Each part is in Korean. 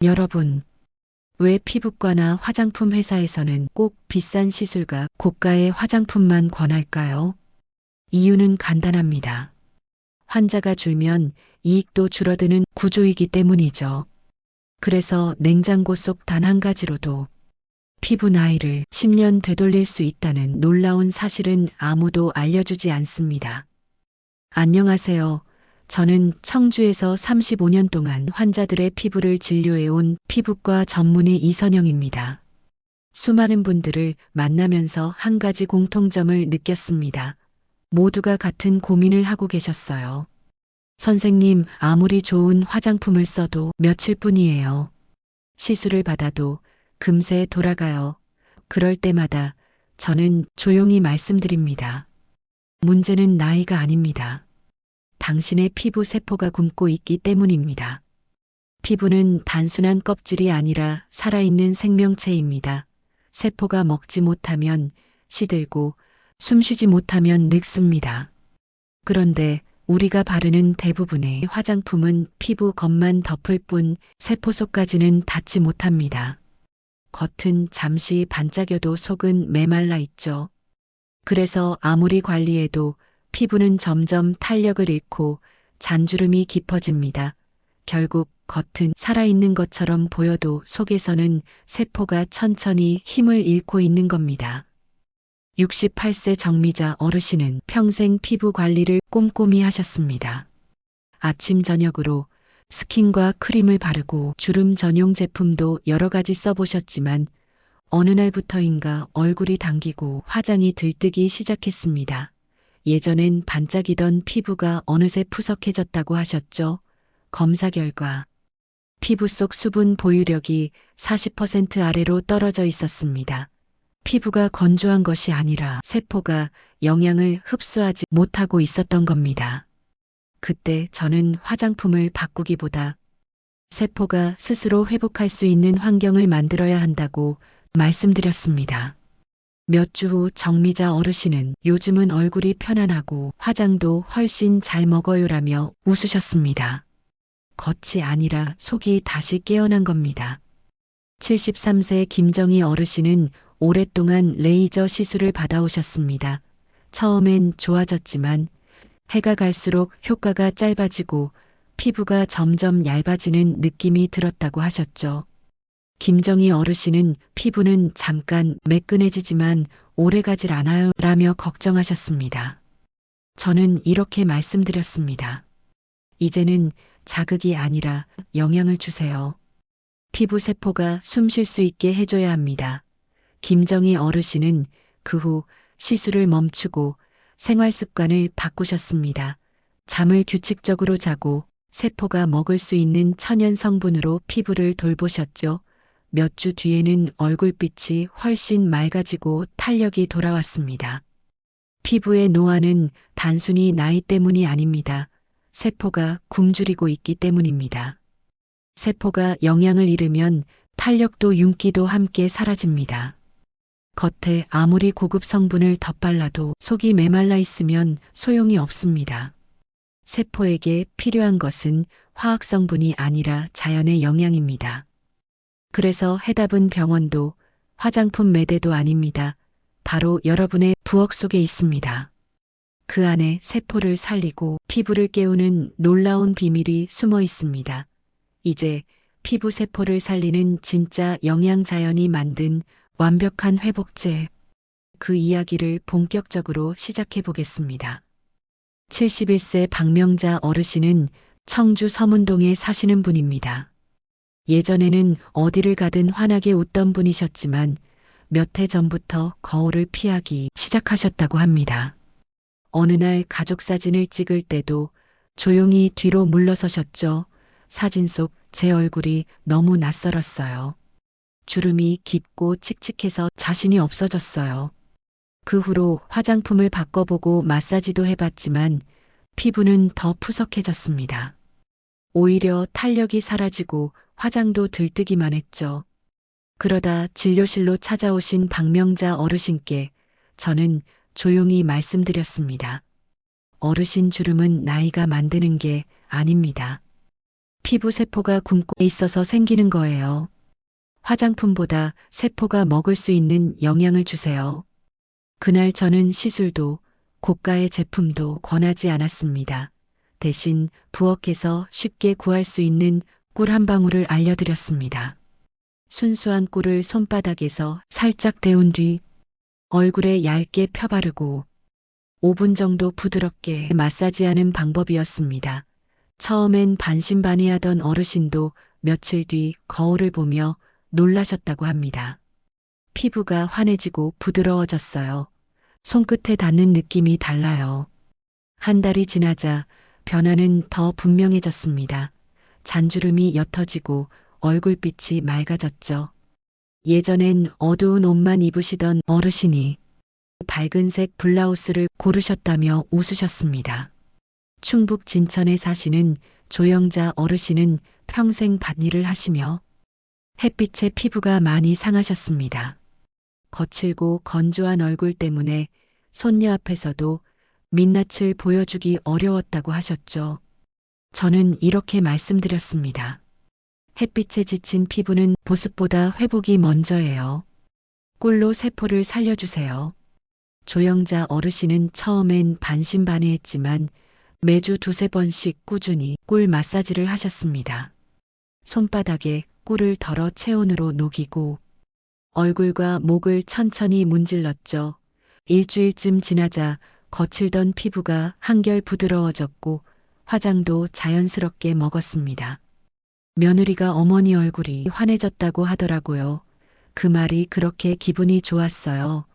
여러분, 왜 피부과나 화장품 회사에서는 꼭 비싼 시술과 고가의 화장품만 권할까요? 이유는 간단합니다. 환자가 줄면 이익도 줄어드는 구조이기 때문이죠. 그래서 냉장고 속 단 한 가지로도 피부 나이를 10년 되돌릴 수 있다는 놀라운 사실은 아무도 알려주지 않습니다. 안녕하세요. 저는 청주에서 35년 동안 환자들의 피부를 진료해온 피부과 전문의 이선영입니다. 수많은 분들을 만나면서 한 가지 공통점을 느꼈습니다. 모두가 같은 고민을 하고 계셨어요. 선생님, 아무리 좋은 화장품을 써도 며칠뿐이에요. 시술을 받아도 금세 돌아가요. 그럴 때마다 저는 조용히 말씀드립니다. 문제는 나이가 아닙니다. 당신의 피부 세포가 굶고 있기 때문입니다. 피부는 단순한 껍질이 아니라 살아있는 생명체입니다. 세포가 먹지 못하면 시들고 숨쉬지 못하면 늙습니다. 그런데 우리가 바르는 대부분의 화장품은 피부 겉만 덮을 뿐 세포 속까지는 닿지 못합니다. 겉은 잠시 반짝여도 속은 메말라 있죠. 그래서 아무리 관리해도 피부는 점점 탄력을 잃고 잔주름이 깊어집니다. 결국 겉은 살아있는 것처럼 보여도 속에서는 세포가 천천히 힘을 잃고 있는 겁니다. 68세 정미자 어르신은 평생 피부 관리를 꼼꼼히 하셨습니다. 아침 저녁으로 스킨과 크림을 바르고 주름 전용 제품도 여러 가지 써보셨지만 어느 날부터인가 얼굴이 당기고 화장이 들뜨기 시작했습니다. 예전엔 반짝이던 피부가 어느새 푸석해졌다고 하셨죠. 검사 결과 피부 속 수분 보유력이 40% 아래로 떨어져 있었습니다. 피부가 건조한 것이 아니라 세포가 영양을 흡수하지 못하고 있었던 겁니다. 그때 저는 화장품을 바꾸기보다 세포가 스스로 회복할 수 있는 환경을 만들어야 한다고 말씀드렸습니다. 몇 주 후 정미자 어르신은 요즘은 얼굴이 편안하고 화장도 훨씬 잘 먹어요라며 웃으셨습니다. 겉이 아니라 속이 다시 깨어난 겁니다. 73세 김정희 어르신은 오랫동안 레이저 시술을 받아오셨습니다. 처음엔 좋아졌지만 해가 갈수록 효과가 짧아지고 피부가 점점 얇아지는 느낌이 들었다고 하셨죠. 김정희 어르신은 피부는 잠깐 매끈해지지만 오래가질 않아요 라며 걱정하셨습니다. 저는 이렇게 말씀드렸습니다. 이제는 자극이 아니라 영양을 주세요. 피부 세포가 숨 쉴 수 있게 해줘야 합니다. 김정희 어르신은 그 후 시술을 멈추고 생활 습관을 바꾸셨습니다. 잠을 규칙적으로 자고 세포가 먹을 수 있는 천연 성분으로 피부를 돌보셨죠. 몇 주 뒤에는 얼굴빛이 훨씬 맑아지고 탄력이 돌아왔습니다. 피부의 노화는 단순히 나이 때문이 아닙니다. 세포가 굶주리고 있기 때문입니다. 세포가 영양을 잃으면 탄력도 윤기도 함께 사라집니다. 겉에 아무리 고급 성분을 덧발라도 속이 메말라 있으면 소용이 없습니다. 세포에게 필요한 것은 화학 성분이 아니라 자연의 영양입니다. 그래서 해답은 병원도 화장품 매대도 아닙니다. 바로 여러분의 부엌 속에 있습니다. 그 안에 세포를 살리고 피부를 깨우는 놀라운 비밀이 숨어 있습니다. 이제 피부 세포를 살리는 진짜 영양 자연이 만든 완벽한 회복제. 그 이야기를 본격적으로 시작해 보겠습니다. 71세 박명자 어르신은 청주 서문동에 사시는 분입니다. 예전에는 어디를 가든 환하게 웃던 분이셨지만 몇 해 전부터 거울을 피하기 시작하셨다고 합니다. 어느 날 가족 사진을 찍을 때도 조용히 뒤로 물러서셨죠. 사진 속 제 얼굴이 너무 낯설었어요. 주름이 깊고 칙칙해서 자신이 없어졌어요. 그 후로 화장품을 바꿔보고 마사지도 해봤지만 피부는 더 푸석해졌습니다. 오히려 탄력이 사라지고 화장도 들뜨기만 했죠. 그러다 진료실로 찾아오신 박명자 어르신께 저는 조용히 말씀드렸습니다. 어르신 주름은 나이가 만드는 게 아닙니다. 피부 세포가 굶고 있어서 생기는 거예요. 화장품보다 세포가 먹을 수 있는 영양을 주세요. 그날 저는 시술도 고가의 제품도 권하지 않았습니다. 대신 부엌에서 쉽게 구할 수 있는 꿀 한 방울을 알려드렸습니다. 순수한 꿀을 손바닥에서 살짝 데운 뒤 얼굴에 얇게 펴바르고 5분 정도 부드럽게 마사지하는 방법이었습니다. 처음엔 반신반의하던 어르신도 며칠 뒤 거울을 보며 놀라셨다고 합니다. 피부가 환해지고 부드러워졌어요. 손끝에 닿는 느낌이 달라요. 한 달이 지나자 변화는 더 분명해졌습니다. 잔주름이 옅어지고 얼굴빛이 맑아졌죠. 예전엔 어두운 옷만 입으시던 어르신이 밝은색 블라우스를 고르셨다며 웃으셨습니다. 충북 진천에 사시는 조영자 어르신은 평생 밭일을 하시며 햇빛에 피부가 많이 상하셨습니다. 거칠고 건조한 얼굴 때문에 손녀 앞에서도 민낯을 보여주기 어려웠다고 하셨죠. 저는 이렇게 말씀드렸습니다. 햇빛에 지친 피부는 보습보다 회복이 먼저예요. 꿀로 세포를 살려주세요. 조영자 어르신은 처음엔 반신반의했지만 매주 두세 번씩 꾸준히 꿀 마사지를 하셨습니다. 손바닥에 꿀을 덜어 체온으로 녹이고 얼굴과 목을 천천히 문질렀죠. 일주일쯤 지나자 거칠던 피부가 한결 부드러워졌고 화장도 자연스럽게 먹었습니다. 며느리가 어머니 얼굴이 환해졌다고 하더라고요. 그 말이 그렇게 기분이 좋았어요.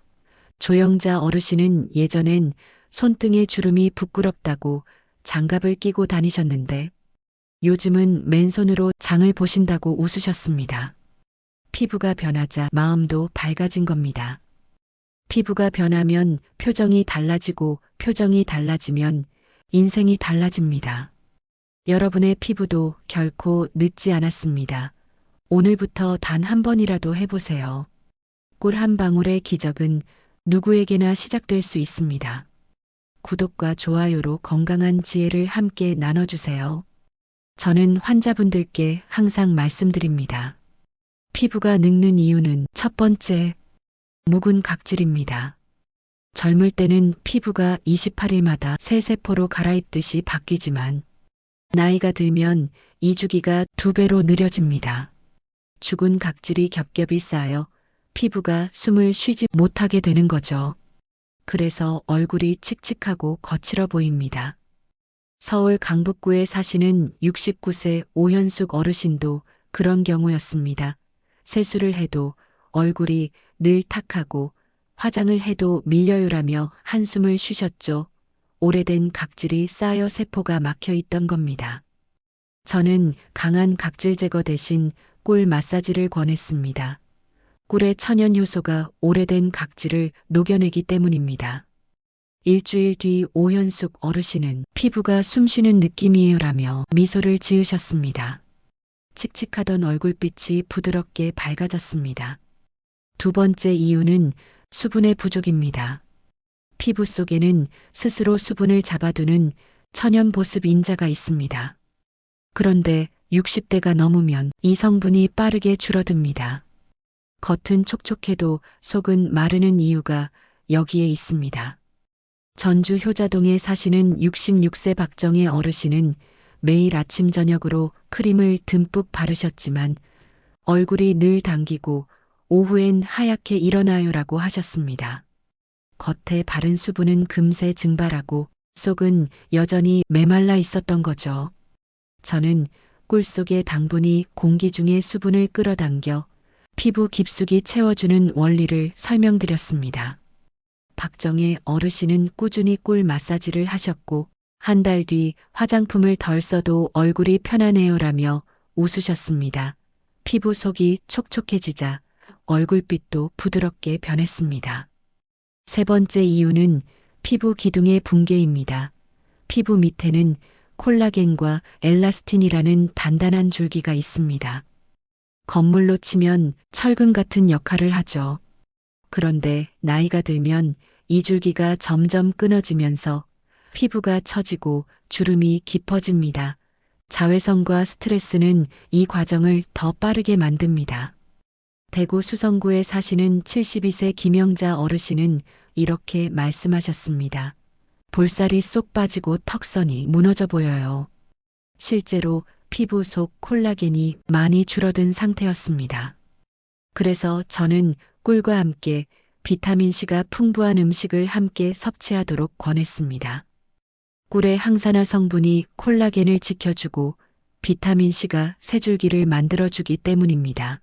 조영자 어르신은 예전엔 손등에 주름이 부끄럽다고 장갑을 끼고 다니셨는데 요즘은 맨손으로 장을 보신다고 웃으셨습니다. 피부가 변하자 마음도 밝아진 겁니다. 피부가 변하면 표정이 달라지고 표정이 달라지면 인생이 달라집니다. 여러분의 피부도 결코 늦지 않았습니다. 오늘부터 단 한 번이라도 해보세요. 꿀 한 방울의 기적은 누구에게나 시작될 수 있습니다. 구독과 좋아요로 건강한 지혜를 함께 나눠주세요. 저는 환자분들께 항상 말씀드립니다. 피부가 늙는 이유는 첫 번째, 묵은 각질입니다. 젊을 때는 피부가 28일마다 새 세포로 갈아입듯이 바뀌지만 나이가 들면 이 주기가 2배로 느려집니다. 죽은 각질이 겹겹이 쌓여 피부가 숨을 쉬지 못하게 되는 거죠. 그래서 얼굴이 칙칙하고 거칠어 보입니다. 서울 강북구에 사시는 69세 오현숙 어르신도 그런 경우였습니다. 세수를 해도 얼굴이 늘 탁하고 화장을 해도 밀려요라며 한숨을 쉬셨죠. 오래된 각질이 쌓여 세포가 막혀 있던 겁니다. 저는 강한 각질 제거 대신 꿀 마사지를 권했습니다. 꿀의 천연 효소가 오래된 각질을 녹여내기 때문입니다. 일주일 뒤 오현숙 어르신은 피부가 숨쉬는 느낌이에요라며 미소를 지으셨습니다. 칙칙하던 얼굴빛이 부드럽게 밝아졌습니다. 두 번째 이유는 수분의 부족입니다. 피부 속에는 스스로 수분을 잡아두는 천연 보습 인자가 있습니다. 그런데 60대가 넘으면 이 성분이 빠르게 줄어듭니다. 겉은 촉촉해도 속은 마르는 이유가 여기에 있습니다. 전주 효자동에 사시는 66세 박정혜 어르신은 매일 아침 저녁으로 크림을 듬뿍 바르셨지만 얼굴이 늘 당기고 오후엔 하얗게 일어나요라고 하셨습니다. 겉에 바른 수분은 금세 증발하고 속은 여전히 메말라 있었던 거죠. 저는 꿀 속의 당분이 공기 중의 수분을 끌어당겨 피부 깊숙이 채워주는 원리를 설명드렸습니다. 박정혜 어르신은 꾸준히 꿀 마사지를 하셨고 한 달 뒤 화장품을 덜 써도 얼굴이 편안해요라며 웃으셨습니다. 피부 속이 촉촉해지자 얼굴빛도 부드럽게 변했습니다. 세 번째 이유는 피부 기둥의 붕괴입니다. 피부 밑에는 콜라겐과 엘라스틴이라는 단단한 줄기가 있습니다. 건물로 치면 철근 같은 역할을 하죠. 그런데 나이가 들면 이 줄기가 점점 끊어지면서 피부가 처지고 주름이 깊어집니다. 자외선과 스트레스는 이 과정을 더 빠르게 만듭니다. 대구 수성구에 사시는 72세 김영자 어르신은 이렇게 말씀하셨습니다. 볼살이 쏙 빠지고 턱선이 무너져 보여요. 실제로 피부 속 콜라겐이 많이 줄어든 상태였습니다. 그래서 저는 꿀과 함께 비타민C가 풍부한 음식을 함께 섭취하도록 권했습니다. 꿀의 항산화 성분이 콜라겐을 지켜주고 비타민C가 새줄기를 만들어주기 때문입니다.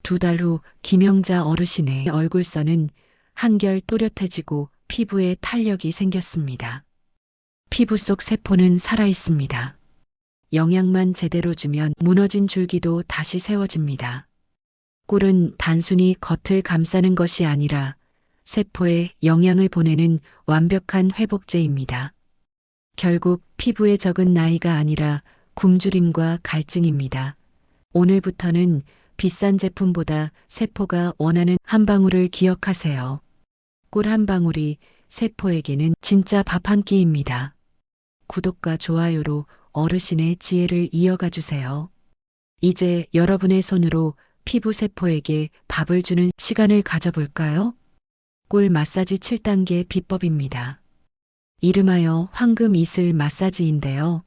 2달 후 김영자 어르신의 얼굴선은 한결 또렷해지고 피부에 탄력이 생겼습니다. 피부 속 세포는 살아있습니다. 영양만 제대로 주면 무너진 줄기도 다시 세워집니다. 꿀은 단순히 겉을 감싸는 것이 아니라 세포에 영양을 보내는 완벽한 회복제입니다. 결국 피부에 적은 나이가 아니라 굶주림과 갈증입니다. 오늘부터는 비싼 제품보다 세포가 원하는 한 방울을 기억하세요. 꿀 한 방울이 세포에게는 진짜 밥 한 끼입니다. 구독과 좋아요로 어르신의 지혜를 이어가 주세요. 이제 여러분의 손으로 피부 세포에게 밥을 주는 시간을 가져볼까요? 꿀 마사지 7단계 비법입니다. 이름하여 황금 이슬 마사지인데요.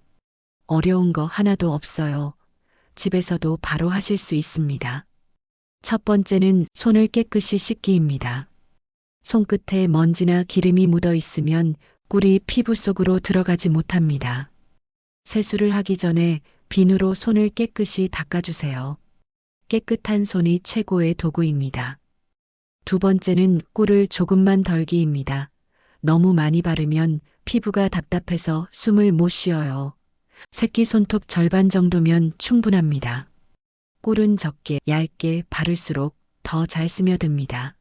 어려운 거 하나도 없어요. 집에서도 바로 하실 수 있습니다. 첫 번째는 손을 깨끗이 씻기입니다. 손끝에 먼지나 기름이 묻어 있으면 꿀이 피부 속으로 들어가지 못합니다. 세수를 하기 전에 비누로 손을 깨끗이 닦아주세요. 깨끗한 손이 최고의 도구입니다. 두 번째는 꿀을 조금만 덜기입니다. 너무 많이 바르면 피부가 답답해서 숨을 못 쉬어요. 새끼손톱 절반 정도면 충분합니다. 꿀은 적게 얇게 바를수록 더 잘 스며듭니다.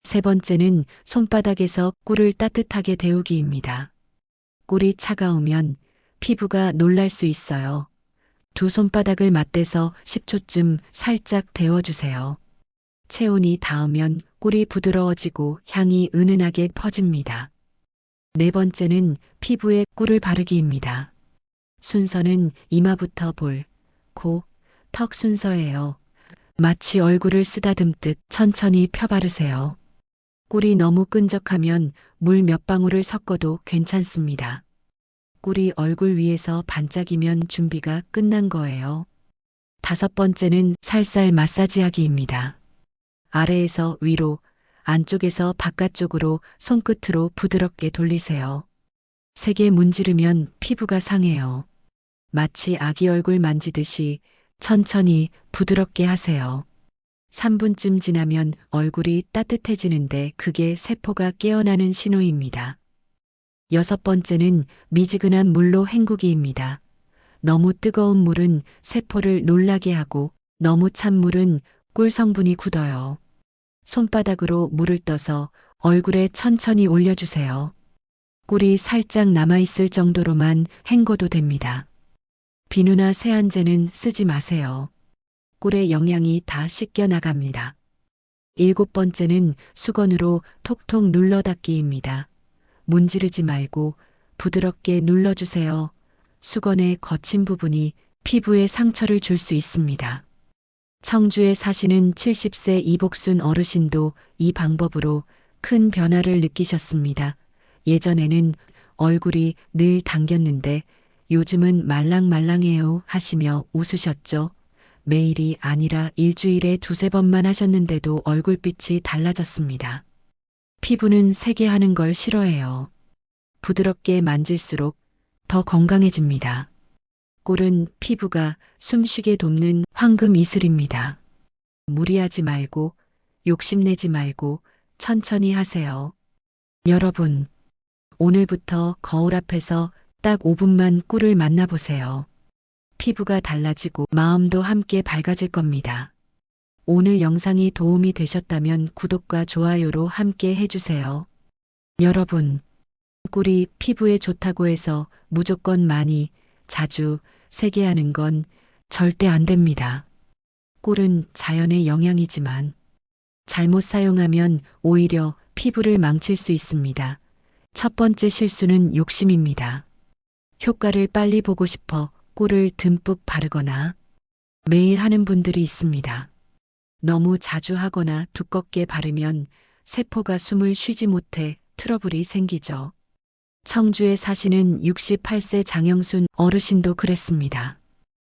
세 번째는 손바닥에서 꿀을 따뜻하게 데우기입니다. 꿀이 차가우면 피부가 놀랄 수 있어요. 두 손바닥을 맞대서 10초쯤 살짝 데워주세요. 체온이 닿으면 꿀이 부드러워지고 향이 은은하게 퍼집니다. 네 번째는 피부에 꿀을 바르기입니다. 순서는 이마부터 볼, 코, 턱 순서예요. 마치 얼굴을 쓰다듬듯 천천히 펴바르세요. 꿀이 너무 끈적하면 물 몇 방울을 섞어도 괜찮습니다. 꿀이 얼굴 위에서 반짝이면 준비가 끝난 거예요. 다섯 번째는 살살 마사지하기입니다. 아래에서 위로, 안쪽에서 바깥쪽으로 손끝으로 부드럽게 돌리세요. 세게 문지르면 피부가 상해요. 마치 아기 얼굴 만지듯이 천천히 부드럽게 하세요. 3분쯤 지나면 얼굴이 따뜻해지는데 그게 세포가 깨어나는 신호입니다. 여섯 번째는 미지근한 물로 헹구기입니다. 너무 뜨거운 물은 세포를 놀라게 하고 너무 찬 물은 꿀 성분이 굳어요. 손바닥으로 물을 떠서 얼굴에 천천히 올려주세요. 꿀이 살짝 남아있을 정도로만 헹궈도 됩니다. 비누나 세안제는 쓰지 마세요. 꿀의 영양이 다 씻겨 나갑니다. 일곱 번째는 수건으로 톡톡 눌러 닦기입니다. 문지르지 말고 부드럽게 눌러주세요. 수건의 거친 부분이 피부에 상처를 줄 수 있습니다. 청주에 사시는 70세 이복순 어르신도 이 방법으로 큰 변화를 느끼셨습니다. 예전에는 얼굴이 늘 당겼는데 요즘은 말랑말랑해요 하시며 웃으셨죠. 매일이 아니라 일주일에 2~3번만 하셨는데도 얼굴빛이 달라졌습니다. 피부는 세게 하는 걸 싫어해요. 부드럽게 만질수록 더 건강해집니다. 꿀은 피부가 숨쉬게 돕는 황금 이슬입니다. 무리하지 말고 욕심내지 말고 천천히 하세요. 여러분, 오늘부터 거울 앞에서 딱 5분만 꿀을 만나보세요. 피부가 달라지고 마음도 함께 밝아질 겁니다. 오늘 영상이 도움이 되셨다면 구독과 좋아요로 함께 해주세요. 여러분, 꿀이 피부에 좋다고 해서 무조건 많이, 자주, 세게 하는 건 절대 안 됩니다. 꿀은 자연의 영양이지만 잘못 사용하면 오히려 피부를 망칠 수 있습니다. 첫 번째 실수는 욕심입니다. 효과를 빨리 보고 싶어 꿀을 듬뿍 바르거나 매일 하는 분들이 있습니다. 너무 자주 하거나 두껍게 바르면 세포가 숨을 쉬지 못해 트러블이 생기죠. 청주에 사시는 68세 장영순 어르신도 그랬습니다.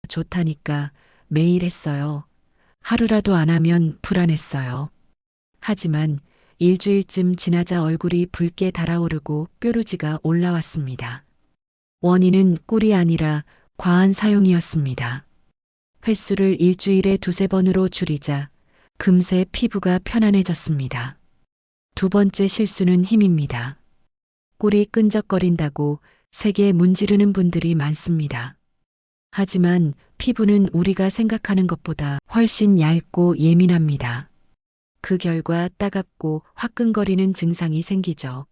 좋다니까 매일 했어요. 하루라도 안 하면 불안했어요. 하지만 일주일쯤 지나자 얼굴이 붉게 달아오르고 뾰루지가 올라왔습니다. 원인은 꿀이 아니라 과한 사용이었습니다. 횟수를 일주일에 2~3번으로 줄이자 금세 피부가 편안해졌습니다. 두 번째 실수는 힘입니다. 꿀이 끈적거린다고 세게 문지르는 분들이 많습니다. 하지만 피부는 우리가 생각하는 것보다 훨씬 얇고 예민합니다. 그 결과 따갑고 화끈거리는 증상이 생기죠.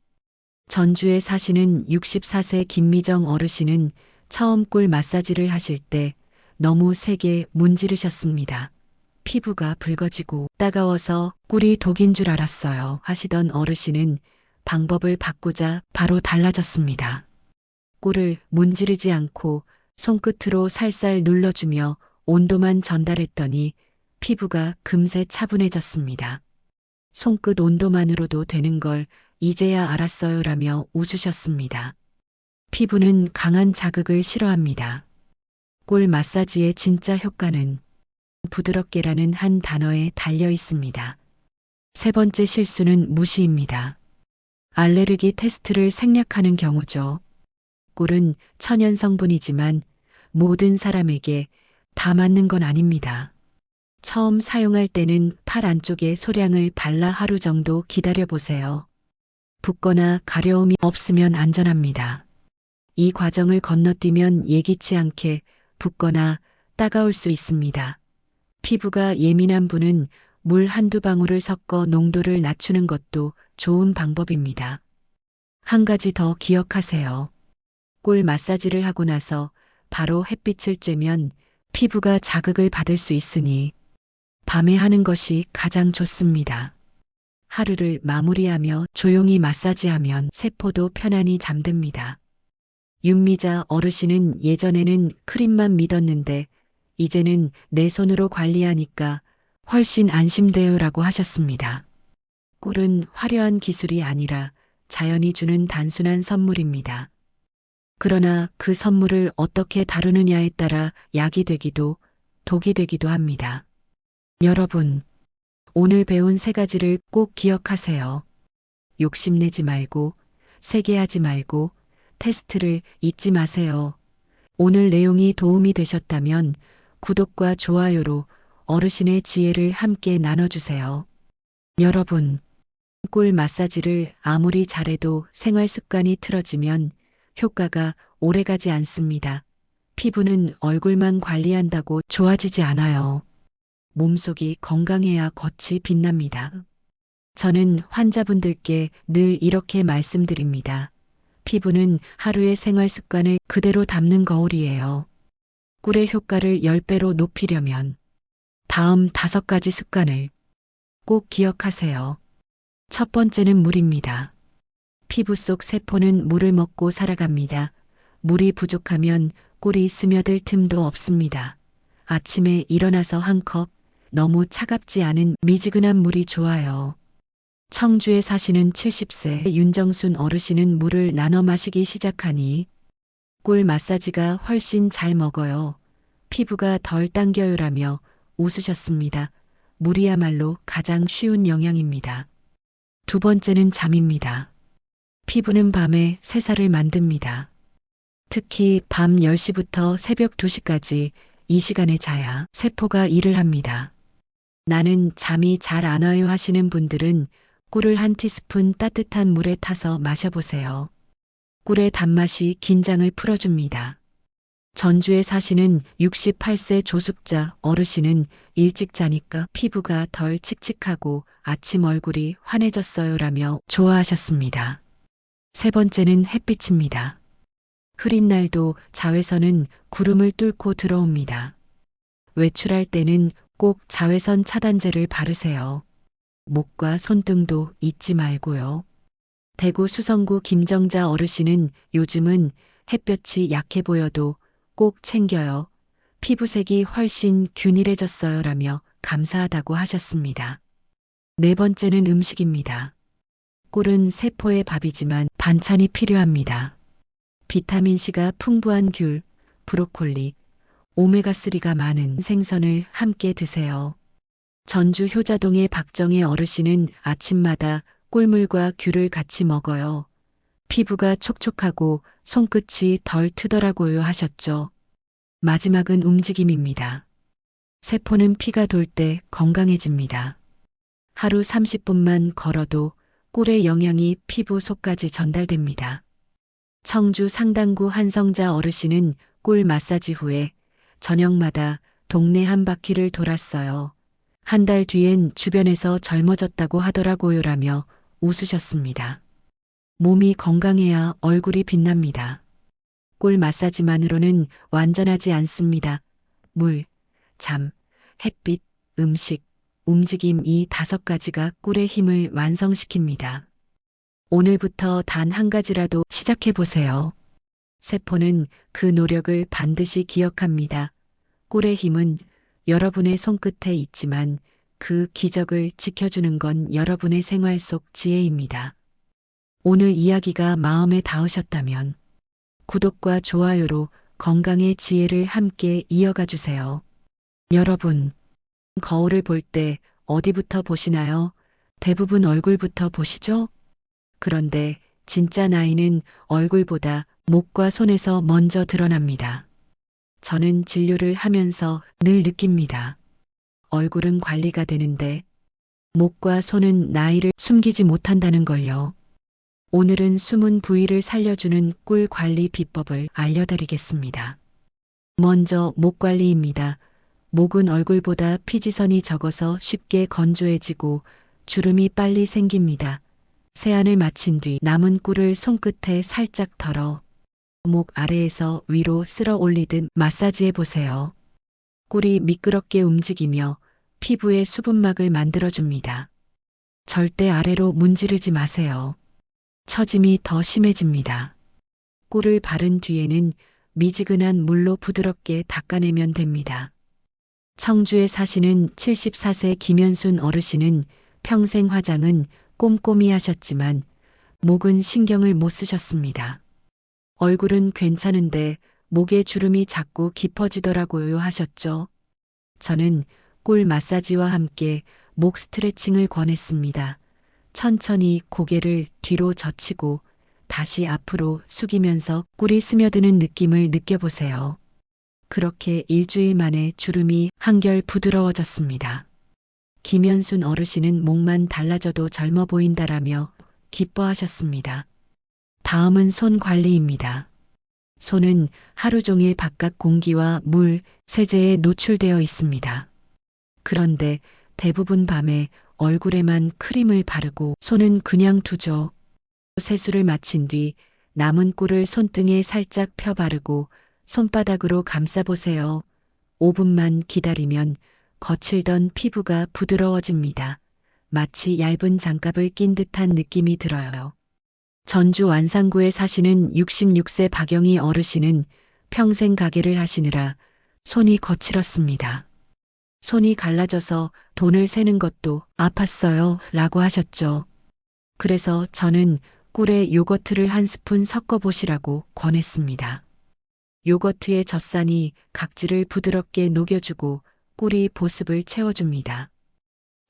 전주에 사시는 64세 김미정 어르신은 처음 꿀 마사지를 하실 때 너무 세게 문지르셨습니다. 피부가 붉어지고 따가워서 꿀이 독인 줄 알았어요 하시던 어르신은 방법을 바꾸자 바로 달라졌습니다. 꿀을 문지르지 않고 손끝으로 살살 눌러주며 온도만 전달했더니 피부가 금세 차분해졌습니다. 손끝 온도만으로도 되는 걸 이제야 알았어요라며 웃으셨습니다. 피부는 강한 자극을 싫어합니다. 꿀 마사지의 진짜 효과는 부드럽게라는 한 단어에 달려 있습니다. 세 번째 실수는 무시입니다. 알레르기 테스트를 생략하는 경우죠. 꿀은 천연 성분이지만 모든 사람에게 다 맞는 건 아닙니다. 처음 사용할 때는 팔 안쪽에 소량을 발라 하루 정도 기다려 보세요. 붓거나 가려움이 없으면 안전합니다. 이 과정을 건너뛰면 예기치 않게 붓거나 따가울 수 있습니다. 피부가 예민한 분은 물 한두 방울을 섞어 농도를 낮추는 것도 좋은 방법입니다. 한 가지 더 기억하세요. 꿀 마사지를 하고 나서 바로 햇빛을 쬐면 피부가 자극을 받을 수 있으니 밤에 하는 것이 가장 좋습니다. 하루를 마무리하며 조용히 마사지하면 세포도 편안히 잠듭니다. 윤미자 어르신은 예전에는 크림만 믿었는데 이제는 내 손으로 관리하니까 훨씬 안심돼요라고 하셨습니다. 꿀은 화려한 기술이 아니라 자연이 주는 단순한 선물입니다. 그러나 그 선물을 어떻게 다루느냐에 따라 약이 되기도 독이 되기도 합니다. 여러분, 오늘 배운 3가지를 꼭 기억하세요. 욕심내지 말고, 세게 하지 말고, 테스트를 잊지 마세요. 오늘 내용이 도움이 되셨다면 구독과 좋아요로 어르신의 지혜를 함께 나눠주세요. 여러분, 꿀 마사지를 아무리 잘해도 생활 습관이 틀어지면 효과가 오래가지 않습니다. 피부는 얼굴만 관리한다고 좋아지지 않아요. 몸속이 건강해야 겉이 빛납니다. 저는 환자분들께 늘 이렇게 말씀드립니다. 피부는 하루의 생활 습관을 그대로 담는 거울이에요. 꿀의 효과를 10배로 높이려면 다음 5가지 습관을 꼭 기억하세요. 첫 번째는 물입니다. 피부 속 세포는 물을 먹고 살아갑니다. 물이 부족하면 꿀이 스며들 틈도 없습니다. 아침에 일어나서 한 컵, 너무 차갑지 않은 미지근한 물이 좋아요. 청주에 사시는 70세 윤정순 어르신은 물을 나눠 마시기 시작하니 꿀 마사지가 훨씬 잘 먹어요. 피부가 덜 당겨요라며 웃으셨습니다. 물이야말로 가장 쉬운 영양입니다. 두 번째는 잠입니다. 피부는 밤에 새살을 만듭니다. 특히 밤 10시부터 새벽 2시까지 이 시간에 자야 세포가 일을 합니다. 나는 잠이 잘 안 와요 하시는 분들은 꿀을 한 티스푼 따뜻한 물에 타서 마셔보세요. 꿀의 단맛이 긴장을 풀어줍니다. 전주에 사시는 68세 조숙자 어르신은 일찍 자니까 피부가 덜 칙칙하고 아침 얼굴이 환해졌어요라며 좋아하셨습니다. 세 번째는 햇빛입니다. 흐린 날도 자외선은 구름을 뚫고 들어옵니다. 외출할 때는 꼭 자외선 차단제를 바르세요. 목과 손등도 잊지 말고요. 대구 수성구 김정자 어르신은 요즘은 햇볕이 약해 보여도 꼭 챙겨요. 피부색이 훨씬 균일해졌어요. 라며 감사하다고 하셨습니다. 네 번째는 음식입니다. 꿀은 세포의 밥이지만 반찬이 필요합니다. 비타민C가 풍부한 귤, 브로콜리, 오메가3가 많은 생선을 함께 드세요. 전주 효자동의 박정혜 어르신은 아침마다 꿀물과 귤을 같이 먹어요. 피부가 촉촉하고 손끝이 덜 트더라고요 하셨죠. 마지막은 움직임입니다. 세포는 피가 돌 때 건강해집니다. 하루 30분만 걸어도 꿀의 영양이 피부 속까지 전달됩니다. 청주 상당구 한성자 어르신은 꿀 마사지 후에 저녁마다 동네 한 바퀴를 돌았어요. 한 달 뒤엔 주변에서 젊어졌다고 하더라고요 라며 웃으셨습니다. 몸이 건강해야 얼굴이 빛납니다. 꿀 마사지만으로는 완전하지 않습니다. 물, 잠, 햇빛, 음식, 움직임 이 5가지가 꿀의 힘을 완성시킵니다. 오늘부터 단 한 가지라도 시작해 보세요. 세포는 그 노력을 반드시 기억합니다. 꿀의 힘은 여러분의 손끝에 있지만 그 기적을 지켜주는 건 여러분의 생활 속 지혜입니다. 오늘 이야기가 마음에 닿으셨다면 구독과 좋아요로 건강의 지혜를 함께 이어가 주세요. 여러분, 거울을 볼 때 어디부터 보시나요? 대부분 얼굴부터 보시죠? 그런데 진짜 나이는 얼굴보다 목과 손에서 먼저 드러납니다. 저는 진료를 하면서 늘 느낍니다. 얼굴은 관리가 되는데 목과 손은 나이를 숨기지 못한다는 걸요. 오늘은 숨은 부위를 살려주는 꿀 관리 비법을 알려드리겠습니다. 먼저 목 관리입니다. 목은 얼굴보다 피지선이 적어서 쉽게 건조해지고 주름이 빨리 생깁니다. 세안을 마친 뒤 남은 꿀을 손끝에 살짝 덜어 목 아래에서 위로 쓸어 올리듯 마사지해 보세요. 꿀이 미끄럽게 움직이며 피부에 수분막을 만들어줍니다. 절대 아래로 문지르지 마세요. 처짐이 더 심해집니다. 꿀을 바른 뒤에는 미지근한 물로 부드럽게 닦아내면 됩니다. 청주에 사시는 74세 김현순 어르신은 평생 화장은 꼼꼼히 하셨지만 목은 신경을 못 쓰셨습니다. 얼굴은 괜찮은데 목에 주름이 자꾸 깊어지더라고요 하셨죠. 저는 꿀 마사지와 함께 목 스트레칭을 권했습니다. 천천히 고개를 뒤로 젖히고 다시 앞으로 숙이면서 꿀이 스며드는 느낌을 느껴보세요. 그렇게 일주일 만에 주름이 한결 부드러워졌습니다. 김현순 어르신은 목만 달라져도 젊어 보인다라며 기뻐하셨습니다. 다음은 손 관리입니다. 손은 하루 종일 바깥 공기와 물, 세제에 노출되어 있습니다. 그런데 대부분 밤에 얼굴에만 크림을 바르고 손은 그냥 두죠. 세수를 마친 뒤 남은 꿀을 손등에 살짝 펴 바르고 손바닥으로 감싸보세요. 5분만 기다리면 거칠던 피부가 부드러워집니다. 마치 얇은 장갑을 낀 듯한 느낌이 들어요. 전주 완산구에 사시는 66세 박영희 어르신은 평생 가게를 하시느라 손이 거칠었습니다. 손이 갈라져서 돈을 세는 것도 아팠어요 라고 하셨죠. 그래서 저는 꿀에 요거트를 한 스푼 섞어보시라고 권했습니다. 요거트의 젖산이 각질을 부드럽게 녹여주고 꿀이 보습을 채워줍니다.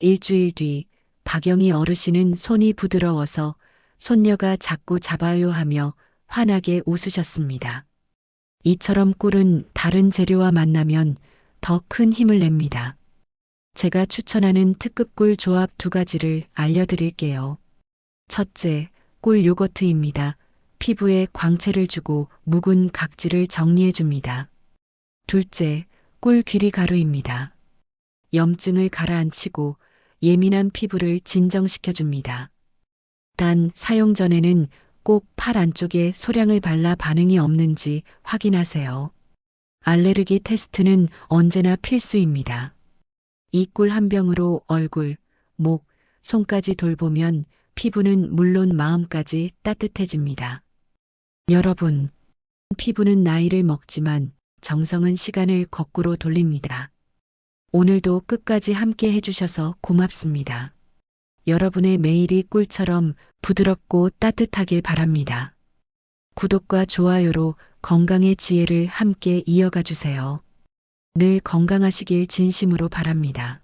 일주일 뒤 박영희 어르신은 손이 부드러워서 손녀가 자꾸 잡아요 하며 환하게 웃으셨습니다. 이처럼 꿀은 다른 재료와 만나면 더 큰 힘을 냅니다. 제가 추천하는 특급 꿀 조합 2가지를 알려드릴게요. 첫째, 꿀 요거트입니다. 피부에 광채를 주고 묵은 각질을 정리해줍니다. 둘째, 꿀 귀리가루입니다. 염증을 가라앉히고 예민한 피부를 진정시켜줍니다. 단 사용 전에는 꼭 팔 안쪽에 소량을 발라 반응이 없는지 확인하세요. 알레르기 테스트는 언제나 필수입니다. 이 꿀 한 병으로 얼굴, 목, 손까지 돌보면 피부는 물론 마음까지 따뜻해집니다. 여러분, 피부는 나이를 먹지만 정성은 시간을 거꾸로 돌립니다. 오늘도 끝까지 함께 해주셔서 고맙습니다. 여러분의 매일이 꿀처럼 부드럽고 따뜻하길 바랍니다. 구독과 좋아요로 건강의 지혜를 함께 이어가 주세요. 늘 건강하시길 진심으로 바랍니다.